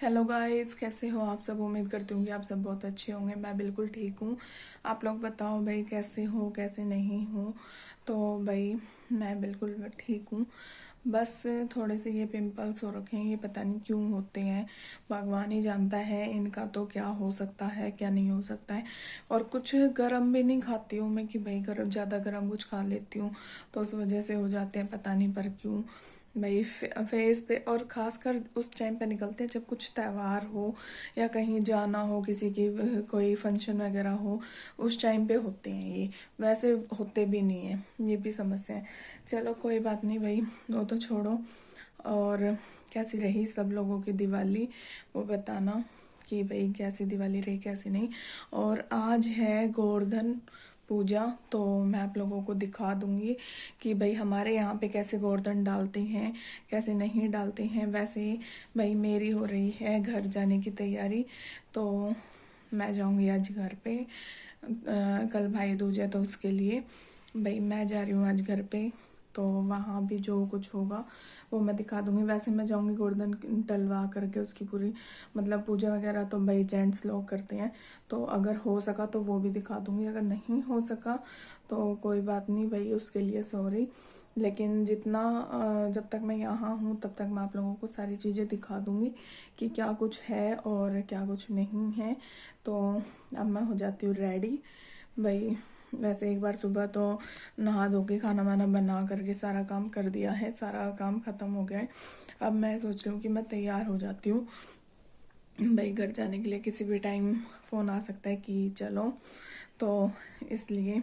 Hello guys, कैसे हो आप सब। उम्मीद करती हूँ कि आप सब बहुत अच्छे होंगे। मैं बिल्कुल ठीक हूँ। आप लोग बताओ भाई, कैसे हो कैसे नहीं हो। तो भाई मैं बिल्कुल ठीक हूँ। बस थोड़े से ये पिंपल्स हो रखे हैं, ये पता नहीं क्यों होते हैं। भगवान ही जानता है इनका तो क्या हो सकता है क्या नहीं हो सकता है। और कुछ गर्म भी नहीं खाती हूँ मैं कि भाई गर्म, ज़्यादा गर्म कुछ खा लेती हूँ तो उस वजह से हो जाते हैं, पता नहीं पर क्यों भाई। फेस पे और खासकर उस टाइम पे निकलते हैं जब कुछ त्यौहार हो या कहीं जाना हो, किसी की कोई फंक्शन वगैरह हो, उस टाइम पे होते हैं ये। वैसे होते भी नहीं है, ये भी समस्या है। चलो कोई बात नहीं भाई, वो तो छोड़ो। और कैसी रही सब लोगों की दिवाली, वो बताना कि भाई कैसी दिवाली रही कैसी नहीं। और आज है गोवर्धन पूजा, तो मैं आप लोगों को दिखा दूंगी कि भाई हमारे यहाँ पे कैसे गोवर्धन डालते हैं कैसे नहीं डालते हैं। वैसे भाई मेरी हो रही है घर जाने की तैयारी, तो मैं जाऊंगी आज घर पे। कल भाई दूज है तो उसके लिए भाई मैं जा रही हूँ आज घर पे। तो वहाँ भी जो कुछ होगा वो मैं दिखा दूंगी। वैसे मैं जाऊंगी गोवर्धन डलवा करके उसकी पूरी मतलब पूजा वगैरह तो भाई जेंट्स लोग करते हैं, तो अगर हो सका तो वो भी दिखा दूंगी। अगर नहीं हो सका तो कोई बात नहीं भाई, उसके लिए सॉरी। लेकिन जितना जब तक मैं यहाँ हूँ तब तक मैं आप लोगों को सारी चीज़ें दिखा दूंगी कि क्या कुछ है और क्या कुछ नहीं है। तो अब मैं हो जाती हूँ रेडी भाई। वैसे एक बार सुबह तो नहा धो के खाना वाना बना करके सारा काम कर दिया है, सारा काम खत्म हो गया है। अब मैं सोच रही हूँ कि मैं तैयार हो जाती हूँ भाई घर जाने के लिए। किसी भी टाइम फ़ोन आ सकता है कि चलो, तो इसलिए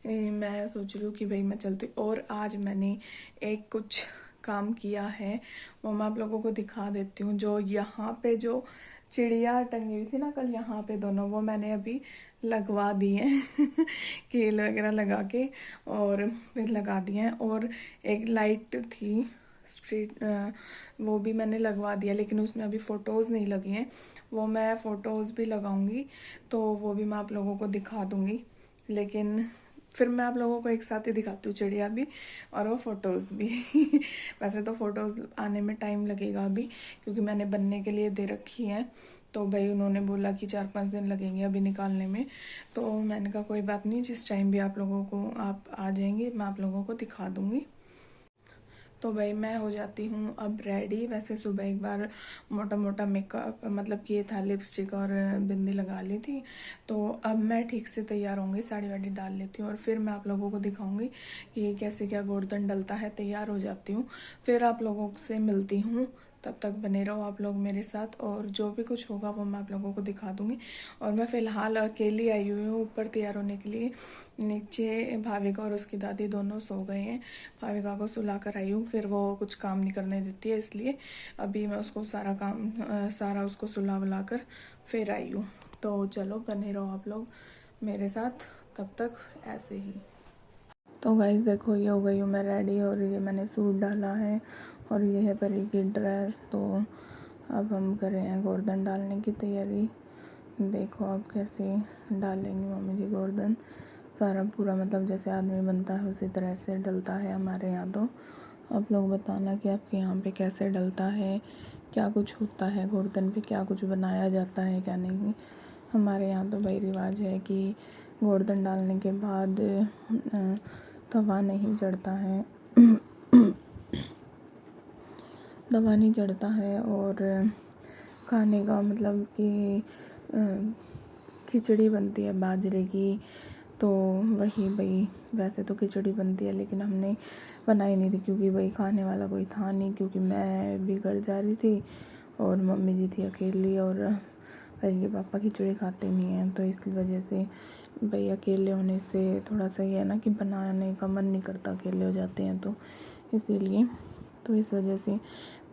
मैं सोच रही हूँ कि भाई मैं चलती हूँ। और आज मैंने एक कुछ काम किया है, वो मैं आप लोगों को दिखा देती हूँ। जो यहाँ पे जो चिड़िया टंगी हुई थी ना कल यहाँ पे दोनों, वो मैंने अभी लगवा दी हैं कील वगैरह लगा के और फिर लगा दिए हैं। और एक लाइट थी स्ट्रीट, वो भी मैंने लगवा दिया, लेकिन उसमें अभी फ़ोटोज़ नहीं लगी हैं। वो मैं फ़ोटोज़ भी लगाऊंगी तो वो भी मैं आप लोगों को दिखा दूंगी। लेकिन फिर मैं आप लोगों को एक साथ ही दिखाती हूँ, चिड़िया भी और वो फ़ोटोज़ भी वैसे तो फ़ोटोज़ आने में टाइम लगेगा अभी, क्योंकि मैंने बनने के लिए दे रखी है। तो भाई उन्होंने बोला कि 4-5 दिन लगेंगे अभी निकालने में। तो मैंने कहा कोई बात नहीं, जिस टाइम भी आप लोगों को आप आ जाएंगे मैं आप लोगों को दिखा दूंगी। तो भाई मैं हो जाती हूँ अब रेडी। वैसे सुबह एक बार मोटा मोटा मेकअप मतलब किए था, लिपस्टिक और बिंदी लगा ली थी। तो अब मैं ठीक से तैयार होंगी, साड़ी वाड़ी डाल लेती हूँ और फिर मैं आप लोगों को दिखाऊंगी कि कैसे क्या गोवर्धन डलता है। तैयार हो जाती हूँ, फिर आप लोगों से मिलती हूँ। तब तक बने रहो आप लोग मेरे साथ, और जो भी कुछ होगा वो मैं आप लोगों को दिखा दूंगी। और मैं फ़िलहाल अकेली आई हुई हूँ ऊपर तैयार होने के लिए। नीचे भाविका और उसकी दादी दोनों सो गए हैं। भाविका को सुला कर आई हूँ, फिर वो कुछ काम नहीं करने देती है, इसलिए अभी मैं उसको सारा काम सारा उसको सुला वुला कर फिर आई हूँ। तो चलो बने रहो आप लोग मेरे साथ तब तक ऐसे ही। तो गाइस देखो, ये हो गई हूँ मैं रेडी, और ये मैंने सूट डाला है और ये है परी की ड्रेस। तो अब हम कर रहे हैं गोवर्धन डालने की तैयारी। देखो अब कैसे डालेंगे मम्मी जी गोवर्धन। सारा पूरा मतलब जैसे आदमी बनता है उसी तरह से डलता है हमारे यहाँ। तो आप लोग बताना कि आपके यहाँ पे कैसे डलता है, क्या कुछ होता है गोवर्धन पे, क्या कुछ बनाया जाता है क्या नहीं। हमारे यहाँ तो भाई रिवाज है कि गोवर्धन डालने के बाद तवा नहीं चढ़ता है तवा नहीं चढ़ता है। और खाने का मतलब कि खिचड़ी बनती है बाजरे की, तो वही भाई। वैसे तो खिचड़ी बनती है लेकिन हमने बनाई नहीं थी क्योंकि भाई खाने वाला कोई था नहीं, क्योंकि मैं भी घर जा रही थी और मम्मी जी थी अकेली, और भाई के पापा खिचड़ी खाते नहीं हैं। तो इस वजह से भाई अकेले होने से थोड़ा सा ये है ना कि बनाने का मन नहीं करता, अकेले हो जाते हैं तो इसीलिए। तो इस वजह से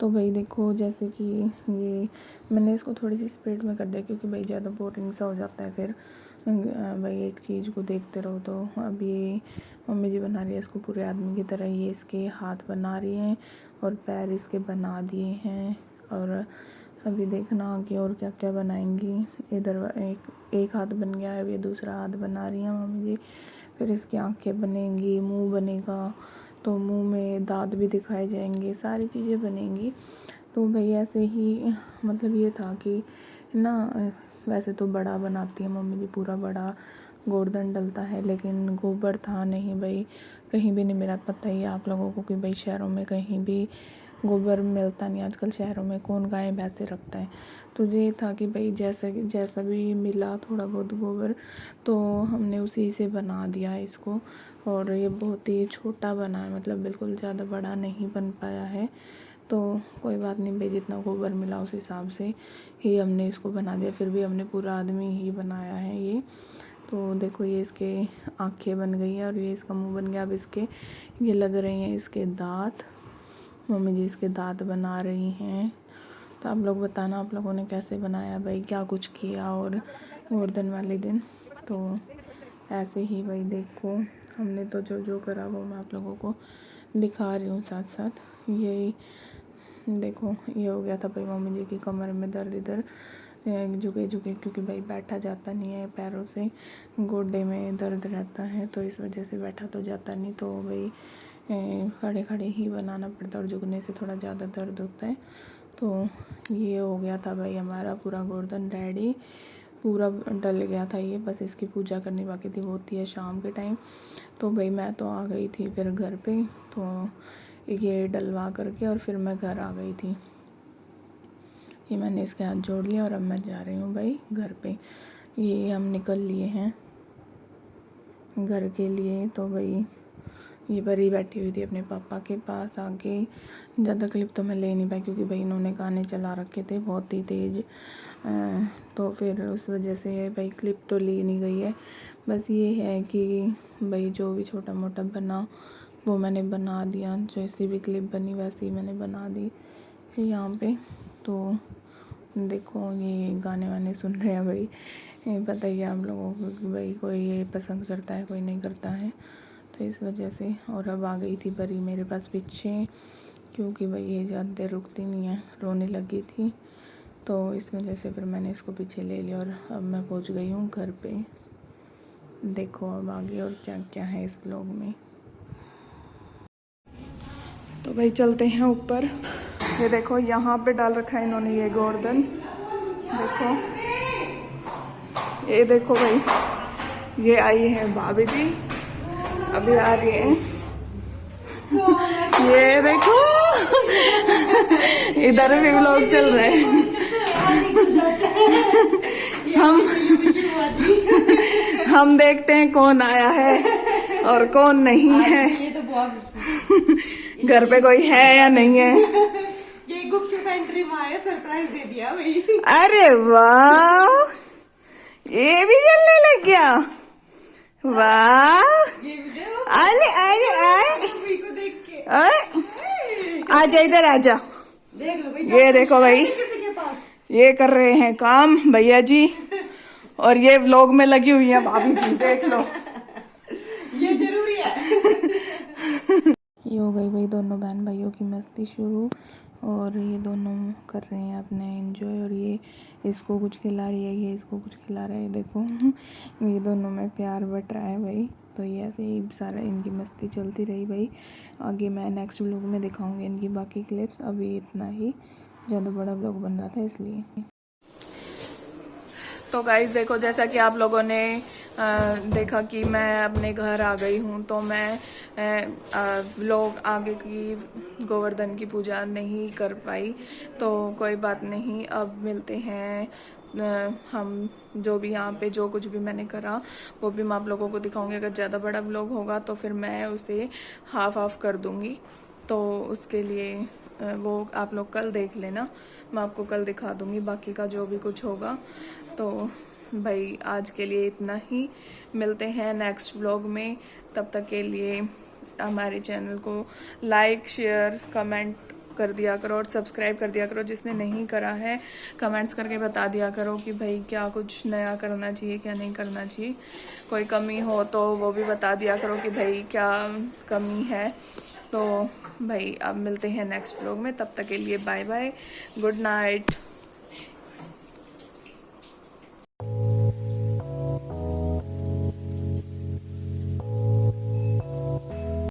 तो भाई देखो, जैसे कि ये मैंने इसको थोड़ी सी स्पीड में कर दिया क्योंकि भाई ज़्यादा बोरिंग सा हो जाता है फिर भाई एक चीज़ को देखते रहो। तो अब ये मम्मी जी बना रही है इसको पूरे आदमी की तरह। ये इसके हाथ बना रही हैं और पैर इसके बना दिए हैं। और अभी देखना आगे और क्या क्या बनाएंगी। इधर एक हाथ बन गया है, अभी दूसरा हाथ बना रही हैं मम्मी जी। फिर इसकी आँखें बनेंगी, मुंह बनेगा, तो मुंह में दांत भी दिखाए जाएंगे, सारी चीज़ें बनेंगी। तो भाई ऐसे ही मतलब ये था कि ना, वैसे तो बड़ा बनाती है मम्मी जी, पूरा बड़ा गोवर्धन डलता है, लेकिन गोबर था नहीं भाई, कहीं भी नहीं मिला। पता ही है आप लोगों को कि भाई शहरों में कहीं भी गोबर मिलता नहीं आजकल, शहरों में कौन गाय भैंसे रखता है। तो ये था कि भाई जैसा भी मिला थोड़ा बहुत गोबर, तो हमने उसी से बना दिया इसको। और ये बहुत ही छोटा बना है, मतलब बिल्कुल ज़्यादा बड़ा नहीं बन पाया है। तो कोई बात नहीं भाई, जितना गोबर मिला उस हिसाब से ही हमने इसको बना दिया। फिर भी हमने पूरा आदमी ही बनाया है ये। तो देखो ये इसके आँखें बन गई हैं और ये इसका मुंह बन गया। अब इसके ये लग रही हैं इसके दांत, मम्मी जी इसके दांत बना रही हैं। तो आप लोग बताना आप लोगों ने कैसे बनाया भाई, क्या कुछ किया और गोवर्धन वाले दिन। तो ऐसे ही भाई देखो हमने तो जो जो करा वो मैं आप लोगों को दिखा रही हूँ साथ साथ। यही देखो ये हो गया था भाई मम्मी जी की कमर में दर्द, इधर झुके झुके, क्योंकि भाई बैठा जाता नहीं है, पैरों से गोडे में दर्द रहता है, तो इस वजह से बैठा तो जाता नहीं। तो भाई खड़े खड़े ही बनाना पड़ता है और झुकने से थोड़ा ज़्यादा दर्द होता है। तो ये हो गया था भाई हमारा पूरा गोवर्धन रेडी, पूरा डल गया था ये, बस इसकी पूजा करनी बाकी थी, वो होती है शाम के टाइम। तो भाई मैं तो आ गई थी फिर घर पे, तो ये डलवा करके और फिर मैं घर आ गई थी। ये मैंने इसके हाथ जोड़ लिया और अब मैं जा रही हूँ भाई घर पे। ये हम निकल लिए हैं घर के लिए। तो भाई ये परी बैठी हुई थी अपने पापा के पास आके। ज़्यादा क्लिप तो मैं ले नहीं पाई क्योंकि भाई इन्होंने गाने चला रखे थे बहुत ही तेज़, तो फिर उस वजह से भाई क्लिप तो ली नहीं गई है। बस ये है कि भाई जो भी छोटा मोटा बना वो मैंने बना दिया, जैसी भी क्लिप बनी वैसी मैंने बना दी यहाँ पे। तो देखो ये गाने वाने सुन रहे हैं भाई, पता ही है आप लोगों को कि भाई कोई ये पसंद करता है कोई नहीं करता है, तो इस वजह से। और अब आ गई थी परी मेरे पास पीछे, क्योंकि भाई ये ज़्यादा देर रुकती नहीं है, रोने लगी थी, तो इस वजह से फिर मैंने इसको पीछे ले लिया। और अब मैं पहुंच गई हूँ घर पे। देखो अब आगे और क्या क्या है इस ब्लॉग में। तो भाई चलते हैं ऊपर। ये देखो यहाँ पे डाल रखा है इन्होंने ये गोवर्धन, देखो ये देखो भाई, ये आई है भाभी जी, अभी आ रही है। ये देखो इधर भी व्लॉग चल रहे हैं। हम देखते हैं कौन आया है और कौन नहीं है, घर पे कोई है या नहीं है। ये गुपचुप एंट्री मारे, सरप्राइज दे दिया भाई। अरे वाह, ये भी जलने लग गया, वाह। ये भी देखो, अरे अरे अरे मम्मी को देख के आजा इधर आजा। देख लो भाई, ये देखो भाई किसी के पास ये कर रहे हैं काम भैया जी, और ये व्लॉग में लगी हुई है भाभी जी, देख लो। ये जरूरी है। ये हो गई भाई दोनों बहन भाइयों की मस्ती शुरू, और ये दोनों कर रहे हैं अपने एंजॉय। और ये इसको कुछ खिला रही है, ये इसको कुछ खिला रहा है, देखो ये दोनों में प्यार बट रहा है भाई। तो ये ऐसे ही सारा इनकी मस्ती चलती रही भाई। आगे मैं नेक्स्ट व्लॉग में दिखाऊंगी इनकी बाकी क्लिप्स। अभी इतना ही, ज़्यादा बड़ा व्लॉग बन रहा था इसलिए। तो गाइस देखो, जैसा कि आप लोगों ने देखा कि मैं अपने घर आ गई हूँ, तो मैं व्लॉग आगे की गोवर्धन की पूजा नहीं कर पाई, तो कोई बात नहीं। अब मिलते हैं, हम जो भी यहाँ पे जो कुछ भी मैंने करा वो भी मैं आप लोगों को दिखाऊंगी। अगर ज़्यादा बड़ा व्लॉग होगा तो फिर मैं उसे हाफ हाफ कर दूँगी, तो उसके लिए वो आप लोग कल देख लेना, मैं आपको कल दिखा दूँगी बाकी का जो भी कुछ होगा। तो भाई आज के लिए इतना ही, मिलते हैं नेक्स्ट व्लॉग में। तब तक के लिए हमारे चैनल को लाइक शेयर कमेंट कर दिया करो और सब्सक्राइब कर दिया करो। जिसने नहीं करा है कमेंट्स करके बता दिया करो कि भाई क्या कुछ नया करना चाहिए क्या नहीं करना चाहिए, कोई कमी हो तो वो भी बता दिया करो कि भाई क्या कमी है। तो भाई अब मिलते हैं नेक्स्ट व्लॉग में, तब तक के लिए बाय बाय, गुड नाइट।